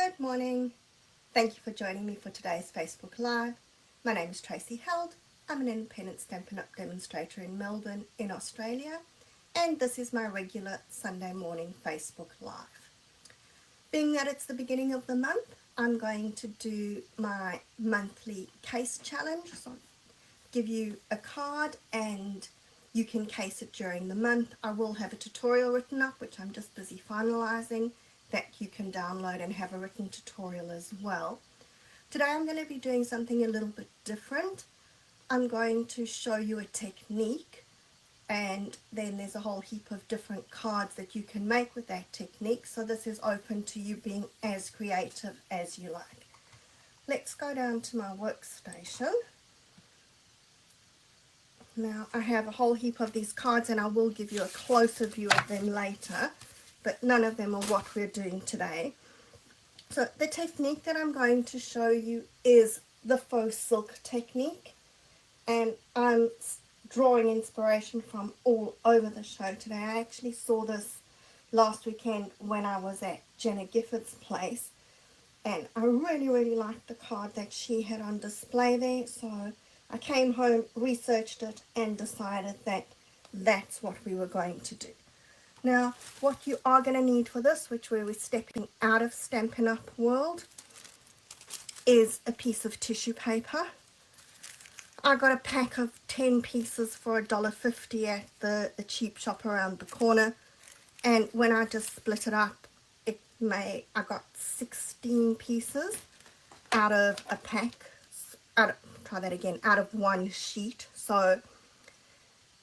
Good morning. Thank you for joining me for today's Facebook Live. My name is Tracy Held. I'm an independent Stampin' Up! Demonstrator in Melbourne in Australia, and this is my regular Sunday morning Facebook Live. Being that it's the beginning of the month, I'm going to do my monthly case challenge. So I'll give you a card and you can case it during the month. I will have a tutorial written up, which I'm just busy finalizing, that you can download and have a written tutorial as well. Today I'm going to be doing something a little bit different. I'm going to show you a technique, and then there's a whole heap of different cards that you can make with that technique, so this is open to you being as creative as you like. Let's go down to my workstation. Now I have a whole heap of these cards and I will give you a closer view of them later, but none of them are what we're doing today. So the technique that I'm going to show you is the faux silk technique, and I'm drawing inspiration from all over the show today. I actually saw this last weekend when I was at Jenna Gifford's place, and I really liked the card that she had on display there, so I came home, researched it, and decided that that's what we were going to do. Now, what you are going to need for this, which we're stepping out of Stampin' Up! World, is a piece of tissue paper. I got a pack of 10 pieces for $1.50 at the cheap shop around the corner, and when I just split it up, I got 16 pieces out of a pack, out of one sheet. So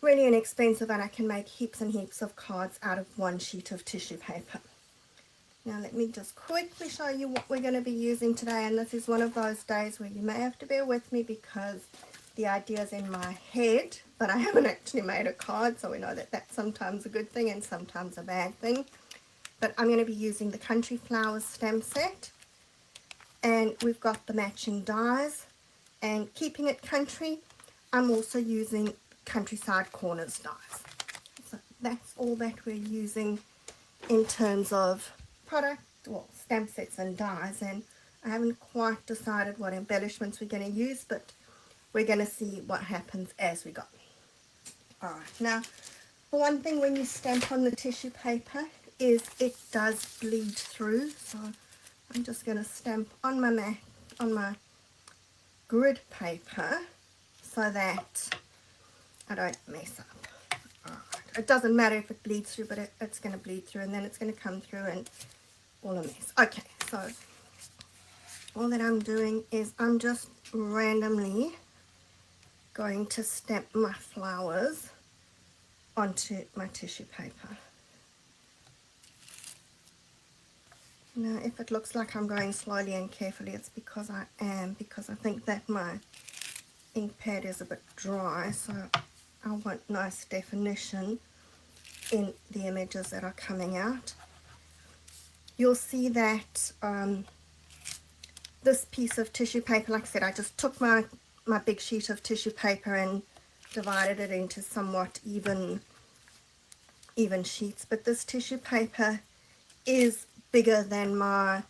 really inexpensive, and I can make heaps and heaps of cards out of one sheet of tissue paper. Now let me just quickly show you what we're going to be using today, and this is one of those days where you may have to bear with me because the idea's in my head, but I haven't actually made a card, so we know that that's sometimes a good thing and sometimes a bad thing. But I'm going to be using the Country Flowers stamp set, and we've got the matching dies, and keeping it country, I'm also using Countryside Corners dies. So that's all that we're using in terms of product, well, stamp sets and dies, and I haven't quite decided what embellishments we're going to use, but we're going to see what happens as we go. Alright, now for one thing, when you stamp on the tissue paper, is it does bleed through, so I'm just going to stamp on my grid paper so that I don't mess up. Alright. It doesn't matter if it bleeds through, but it's going to bleed through, and then it's going to come through and all a mess. Okay, so all that I'm doing is I'm just randomly going to stamp my flowers onto my tissue paper. Now, if it looks like I'm going slowly and carefully, it's because I am, because I think that my ink pad is a bit dry, so I want nice definition in the images that are coming out. You'll see that this piece of tissue paper, like I said, I just took my big sheet of tissue paper and divided it into somewhat even sheets, but this tissue paper is bigger than my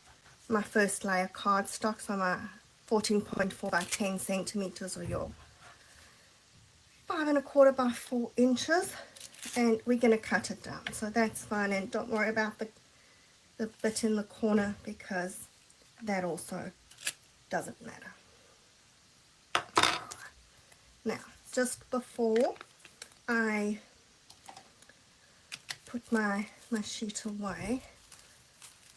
first layer cardstock, so my 14.4 by 10 centimeters, or your 5 1/4 by 4 inches, and we're going to cut it down, so that's fine, and don't worry about the bit in the corner because that also doesn't matter. Now, just before I put my sheet away,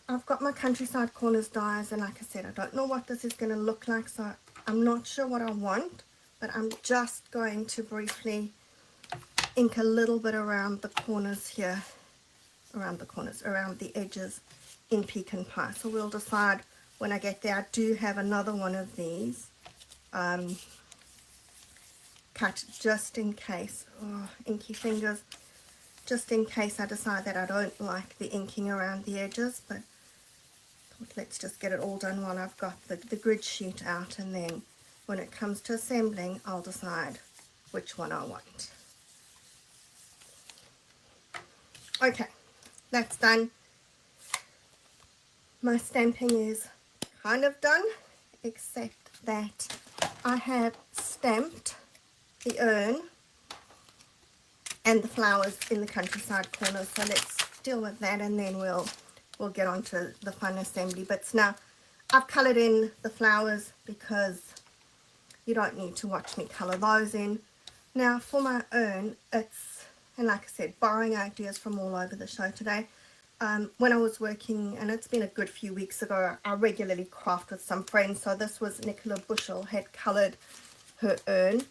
I've got my Countryside Corners dies, and like I said, I don't know what this is going to look like, so I'm not sure what I want, but I'm just going to briefly ink a little bit around the corners here, around the edges in Pecan Pie. So we'll decide when I get there. I do have another one of these cut just in case. Oh, inky fingers. Just in case I decide that I don't like the inking around the edges, but let's just get it all done while I've got the grid sheet out, and then when it comes to assembling, I'll decide which one I want. Okay, that's done. my stamping is kind of done, except that I have stamped the urn and the flowers in the countryside corner. So let's deal with that, and then we'll get on to the fun assembly bits. Now, I've coloured in the flowers because you don't need to watch me colour those in. Now, for my urn, it's, and like I said, borrowing ideas from all over the show today. When I was working, and it's been a good few weeks ago, I regularly craft with some friends. So this was Nicola Bushell had coloured her urn,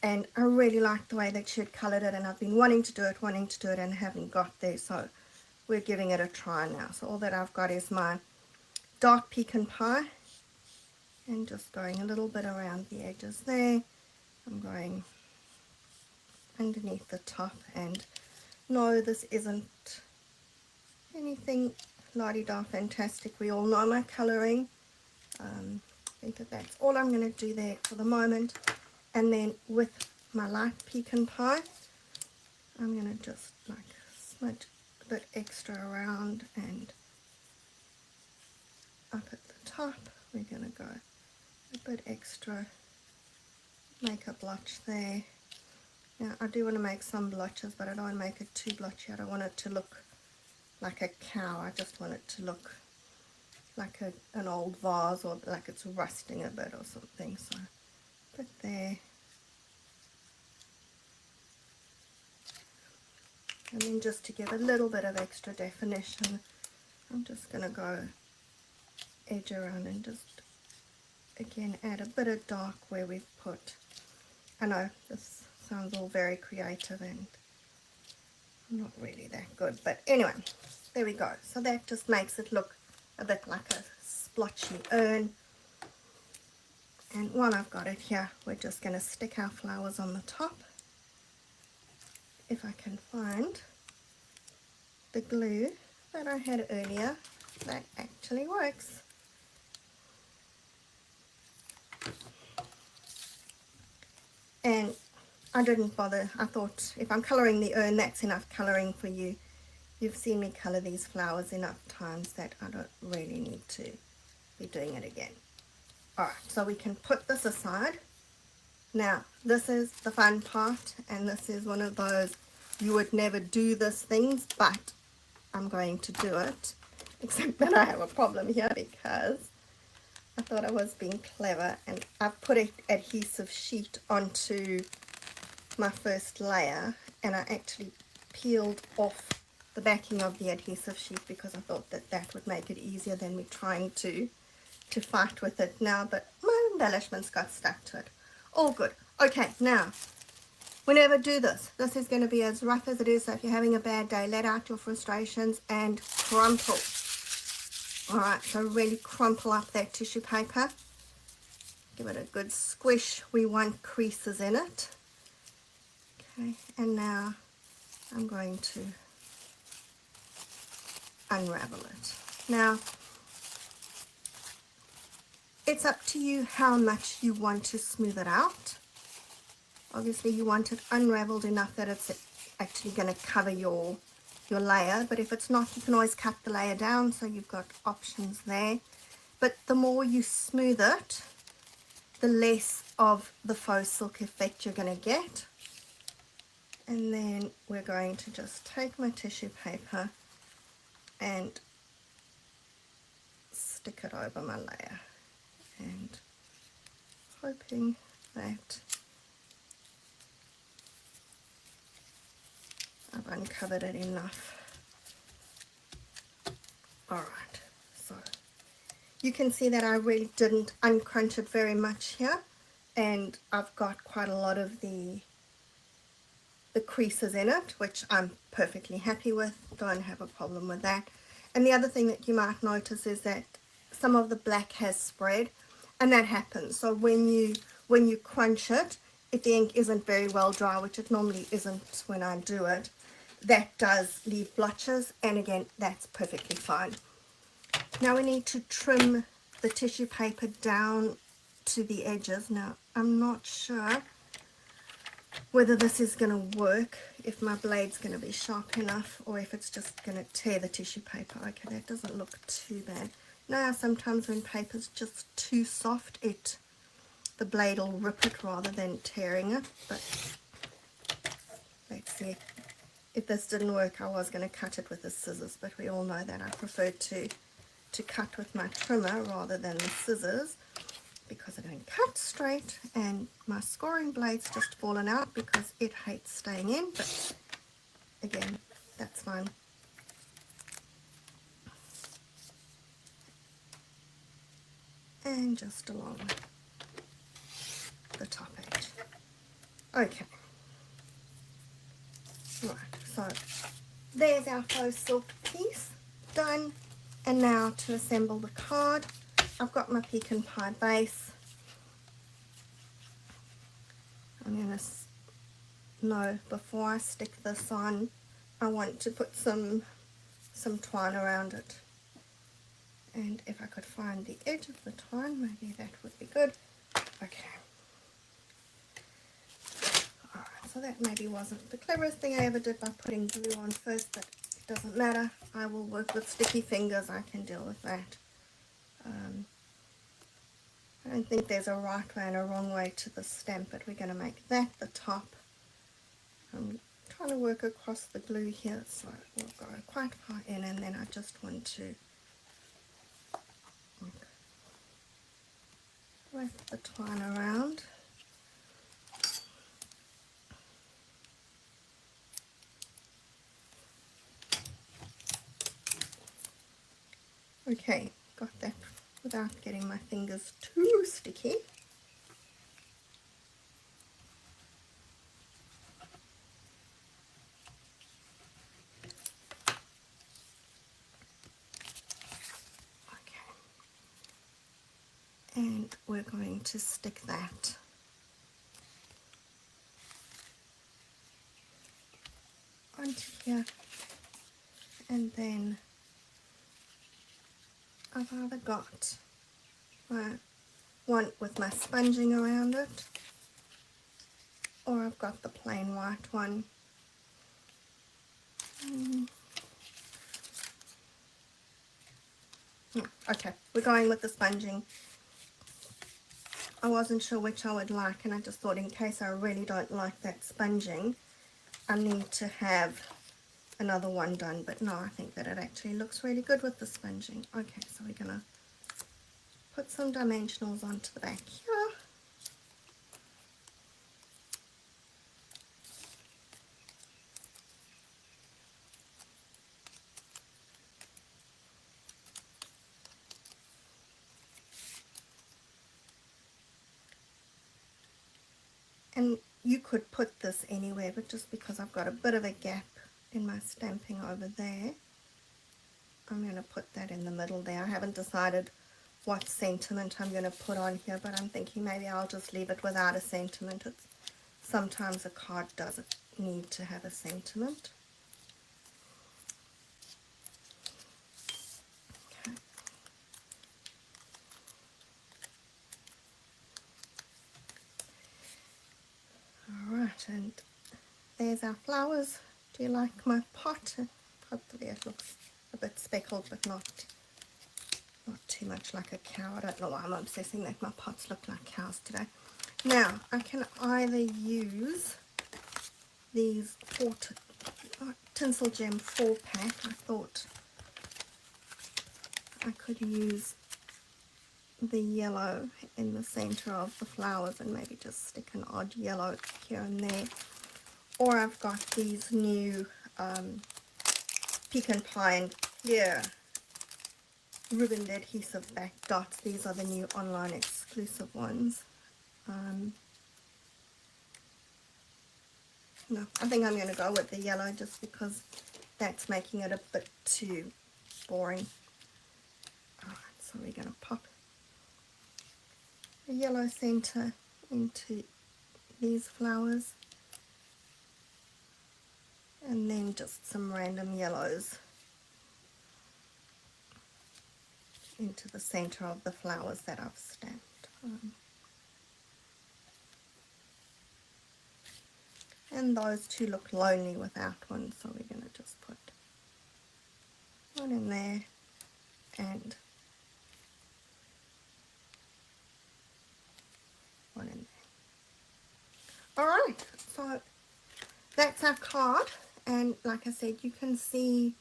and I really liked the way that she had coloured it, and I've been wanting to do it, and haven't got there. So we're giving it a try now. So all that I've got is my dark pecan pie, and just going a little bit around the edges there. I'm going underneath the top, and no, this isn't anything la-di-da fantastic. We all know my colouring. I think that's all I'm going to do there for the moment. And then with my light pecan pie, I'm going to just like smudge a bit extra around, and up at the top we're going to go a bit extra, make a blotch there. Now I do want to make some blotches, but I don't want to make it too blotchy. I don't want it to look like a cow. I just want it to look like an old vase, or like it's rusting a bit or something. So put there, and then just to give a little bit of extra definition, I'm just going to go edge around and just again add a bit of dark where we've put. I know this sounds all very creative and not really that good, but anyway, there we go. So that just makes it look a bit like a splotchy urn. And while I've got it here, we're just going to stick our flowers on the top. If I can find the glue that I had earlier, that actually works. And I didn't bother. I thought if I'm colouring the urn, that's enough colouring for you. You've seen me colour these flowers enough times that I don't really need to be doing it again. Alright, so we can put this aside. Now, this is the fun part, and this is one of those you would never do this things, but I'm going to do it. Except that I have a problem here because I thought I was being clever, and I've put an adhesive sheet onto my first layer, and I actually peeled off the backing of the adhesive sheet because I thought that that would make it easier than me trying to fight with it now, but my embellishments got stuck to it. All good. Okay, now, we never do this. This is going to be as rough as it is, so if you're having a bad day, let out your frustrations and crumple. Alright, so really crumple up that tissue paper. Give it a good squish. We want creases in it. Okay, and now I'm going to unravel it. Now, it's up to you how much you want to smooth it out. Obviously you want it unraveled enough that it's actually going to cover your layer, but if it's not, you can always cut the layer down, so you've got options there. But the more you smooth it, the less of the faux silk effect you're going to get. And then we're going to just take my tissue paper and stick it over my layer, and hoping that I've uncovered it enough. Alright, so you can see that I really didn't uncrunch it very much here, and I've got quite a lot of the creases in it, which I'm perfectly happy with. Don't have a problem with that. And the other thing that you might notice is that some of the black has spread, and that happens. So when you crunch it, if the ink isn't very well dry, which it normally isn't when I do it, that does leave blotches, and again, that's perfectly fine. Now we need to trim the tissue paper down to the edges. Now I'm not sure whether this is going to work, if my blade's going to be sharp enough, or if it's just going to tear the tissue paper. Okay, that doesn't look too bad. Now sometimes when paper's just too soft, the blade will rip it rather than tearing it. But let's see. If this didn't work, I was going to cut it with the scissors, but we all know that I prefer to cut with my trimmer rather than the scissors, because I don't cut straight, and my scoring blade's just fallen out because it hates staying in. But again, that's fine. And just along the top edge. Okay, right, so there's our faux silk piece done. And now to assemble the card, I've got my pecan pie base. I'm going to know before I stick this on, I want to put some twine around it. And if I could find the edge of the twine, maybe that would be good. Okay. Alright, so that maybe wasn't the cleverest thing I ever did by putting glue on first, but it doesn't matter. I will work with sticky fingers. I can deal with that. I don't think there's a right way and a wrong way to the stamp, but we're going to make that the top. I'm trying to work across the glue here, so we'll go quite far in, and then I just want to wrap the twine around. Okay, got that without getting my fingers too sticky. Okay, and we're going to stick that onto here, and then I've either got my one with my sponging around it, or I've got the plain white one. Okay, we're going with the sponging. I wasn't sure which I would like, and I just thought in case I really don't like that sponging, I need to have another one done. But no, I think that it actually looks really good with the sponging. Okay, so we're going to put some dimensionals onto the back here. And you could put this anywhere, but just because I've got a bit of a gap in my stamping over there, I'm going to put that in the middle there. I haven't decided what sentiment I'm going to put on here, but I'm thinking maybe I'll just leave it without a sentiment. Sometimes a card doesn't need to have a sentiment. Okay. Alright, and there's our flowers. Do you like my pot? Hopefully it looks a bit speckled, but not too much like a cow. I don't know why I'm obsessing that my pots look like cows today. Now, I can either use these Tinsel Gem 4-pack. I thought I could use the yellow in the center of the flowers and maybe just stick an odd yellow here and there. Or I've got these new Pecan Pie and Clear ribbon adhesive back dots. These are the new online exclusive ones. No, I think I'm going to go with the yellow just because that's making it a bit too boring. Alright, so we're going to pop the yellow center into these flowers, and then just some random yellows into the center of the flowers that I've stamped. And those two look lonely without one, so we're going to just put one in there and one in there. Alright, so that's our card, and like I said, you can see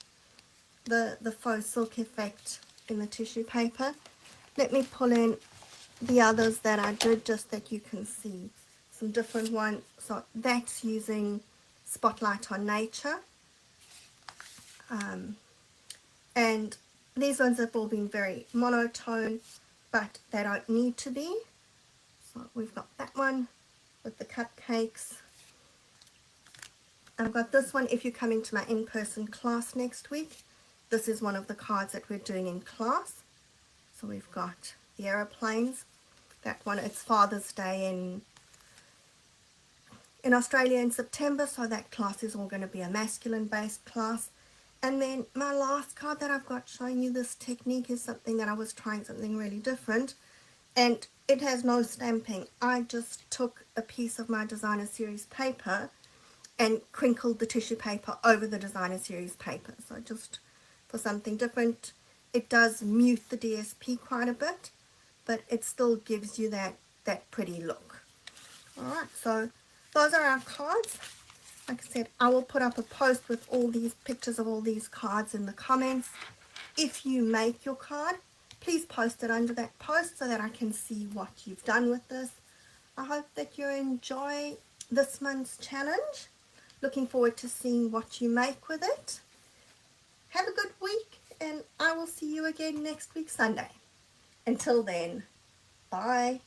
the faux silk effect in the tissue paper. Let me pull in the others that I did just that you can see some different ones. So that's using Spotlight on Nature, and these ones have all been very monotone, but they don't need to be. So we've got that one with the cupcakes. I've got this one if you're coming to my in-person class next week. This is one of the cards that we're doing in class. So we've got the aeroplanes. That one, it's Father's Day in Australia in September, so that class is all going to be a masculine-based class. And then my last card that I've got showing you this technique is something that I was trying something really different. And it has no stamping. I just took a piece of my designer series paper and crinkled the tissue paper over the designer series paper. So just for something different. It does mute the DSP quite a bit, but it still gives you that pretty look. Alright, so those are our cards. Like I said, I will put up a post with all these pictures of all these cards in the comments. If you make your card, please post it under that post so that I can see what you've done with this. I hope that you enjoy this month's challenge. Looking forward to seeing what you make with it. Have a good week, and I will see you again next week Sunday. Until then, bye.